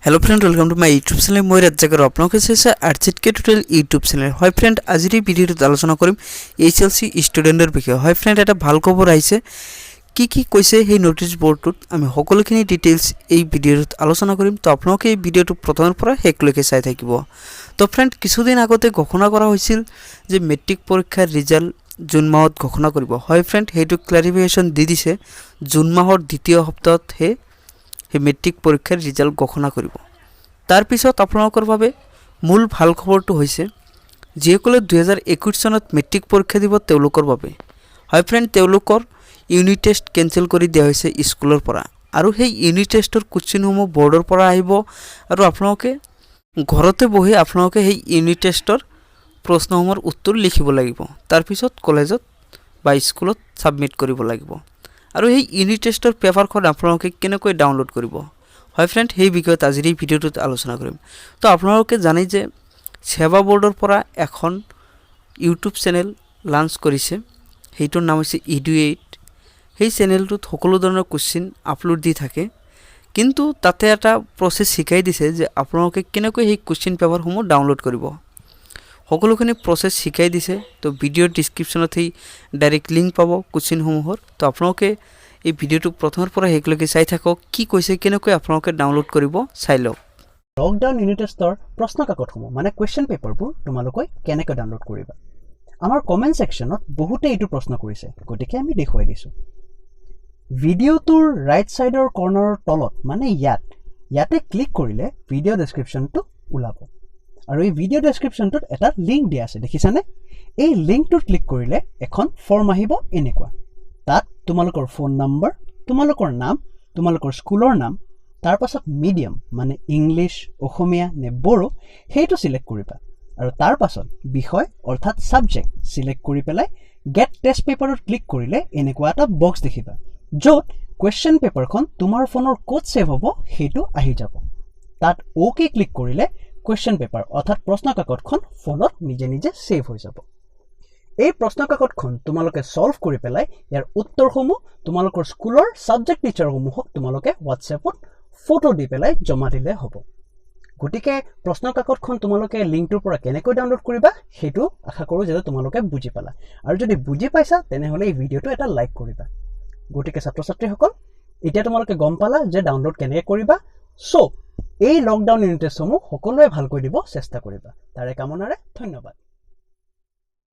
hello friend welcome to my YouTube channel मैं राजाकर आपलोक आरजेडके टुटोरियल यूट्यूब चैनल है फ्रेंड आज भिडिओत आलोचना करिम HLC स्टूडेंटर विषय है फ्रेंड এটা ভাল খবৰ আহিছে কি কৈছে সেই নোটিস বোৰ্ডত আমি সকলোখিনি ডিটেইলস এই ভিডিওত আলোচনা কৰিম তো আপোনালোকে এই ভিডিওটো প্ৰথমৰ পৰা শেষলৈকে চাই থাকিব তো ফ্ৰেন্ড কিছুদিন আগতে ঘোষণা কৰা হৈছিল যে মেট্ৰিক পৰীক্ষাৰ ৰিজাল্ট জুন মাহত ঘোষণা কৰিব হয় ফ্ৰেন্ড হেতু ক্লাৰিফিকেশন দি দিছে জুন মাহৰ দ্বিতীয় সপ্তাহত হে মেট্ৰিক পৰীক্ষাৰ ৰিজাল্ট ঘোষণা কৰিব তাৰ পিছত আপোনালোকৰ বাবে মূল ভাল খবৰটো হৈছে যিসকলে 2021 চনত মেট্ৰিক পৰীক্ষা দিব তেওঁলোকৰ বাবে হয় ফ্ৰেন্ড তেওঁলোকৰ ইউনিট টেষ্ট কেনসেল কৰি দিয়া হৈছে স্কুলৰ পৰা আৰু সেই ইউনিট টেষ্টৰ কোৱেশ্চনসমূহ বৰ্ডৰ পৰা আহিব আৰু আপোনালোকে ঘৰতে বহি আপোনালোকে সেই ইউনিট টেষ্টৰ প্ৰশ্নসমূহৰ উত্তৰ লিখিব লাগিব তাৰ পিছত কলেজত বা স্কুলত সাবমিট কৰিব লাগিব আৰু এই ইউনিট টেষ্টৰ পেপাৰখন আপোনালোকে কেনেকৈ ডাউনলোড কৰিব হয় ফ্ৰেন্ড সেই বিষয়ত আজিৰ এই ভিডিওটোত আলোচনা কৰিম তো আপোনালোকে জানে যে সেৱা বৰ্ডৰ পৰা এখন ইউটিউব চেনেল লঞ্চ কৰিছে হেইটোৰ নাম হৈছে ইডুৱেট সেই চেনেলটোত সকলো ধৰণৰ কোৱেশ্চন আপলোড দি থাকে কিন্তু তাতে এটা প্ৰসেস শিকাই দিছে যে আপোনালোকে কেনেকৈ সেই কোৱেশ্চন পেপাৰসমূহ ডাউনলোড কৰিব সকলোখিনি প্ৰসেস শিকাই দিছে তো ভিডিওৰ ডেসক্ৰিপচনত এই ডাইৰেক্ট লিংক পাব কোৱেশ্চনসমূহৰ তো আপোনালোকে এই ভিডিওটো প্ৰথমৰ পৰা শেষলৈকে চাই থাকক কি কৈছে কেনেকৈ আপোনালোকে ডাউনলোড কৰিব চাই লওক লকডাউন ইউনিট টেষ্টৰ প্ৰশ্ন কাকতসমূহ মানে কুৱেশ্চন পেপাৰবোৰ তোমালোকে কেনেকৈ ডাউনলোড কৰিবা আমাৰ কমেন্ট সেকশনত বহুতে এইটো প্ৰশ্ন কৰিছে গতিকে আমি দেখুৱাই দিছো ভিডিওটোৰ ৰাইট সাইডৰ কৰ্নাৰৰ তলত মানে ইয়াতে ক্লিক কৰিলে ভিডিও ডেসক্ৰিপচনটো ওলাব আৰু এই ভিডিও ডেসক্ৰিপচনটোত এটা লিংক দিয়া আছে দেখিছানে এই লিংকটোত ক্লিক কৰিলে এখন ফৰ্ম আহিব এনেকুৱা তাত তোমালোকৰ ফোন নম্বৰ তোমালোকৰ নাম তোমালোকৰ স্কুলৰ নাম তাৰ পাছত মিডিয়াম মানে ইংলিশ অসমীয়া নে বড়ো হেইটো সিলেক্ট কৰিবা আৰু তাৰ পাছত বিষয় অৰ্থাৎ সাবজেক্ট সিলেক্ট কৰি পেলাই গেট টেষ্ট পেপাৰত ক্লিক কৰিলে এনেকুৱা এটা বক্স দেখিবা য'ত কুৱেশ্চন পেপাৰখন তোমাৰ ফোনৰ ক'ত সেভ হ'ব হেইটো আহি যাব তাত ওকে ক্লিক কৰিলে কুৱেশ্চন পেপাৰ অৰ্থাৎ প্ৰশ্ন কাকতখন ফোনত নিজে নিজে সেভ হৈ যাব এই প্ৰশ্ন কাকতখন তোমালোকে সলভ কৰি পেলাই ইয়াৰ উত্তৰসমূহ তোমালোকৰ স্কুলৰ সাবজেক্ট টিচাৰসমূহক তোমালোকে WhatsAppত ফটো দি পেলাই জমা দিলে হ'ব গতিকে প্ৰশ্ন কাকতখন তোমালোকে লিংকটোৰ পৰা কেনেকৈ ডাউনলোড কৰিবা হেতু আশা কৰো যে তোমালোকে বুজি পালা আৰু যদি বুজি পাইছা তেনেহলে এই ভিডিওটো এটা লাইক কৰিবা গতিকে ছাত্ৰ ছাত্ৰীসকল এতিয়া তোমালোকে গম পালা যে ডাউনলোড কেনেকৈ কৰিবা সো এই লকডাউন ইউনিট টেষ্টসমূহ সকলোৱে ভালকৈ দিব চেষ্টা কৰিবা তাৰে কামনাৰে ধন্যবাদ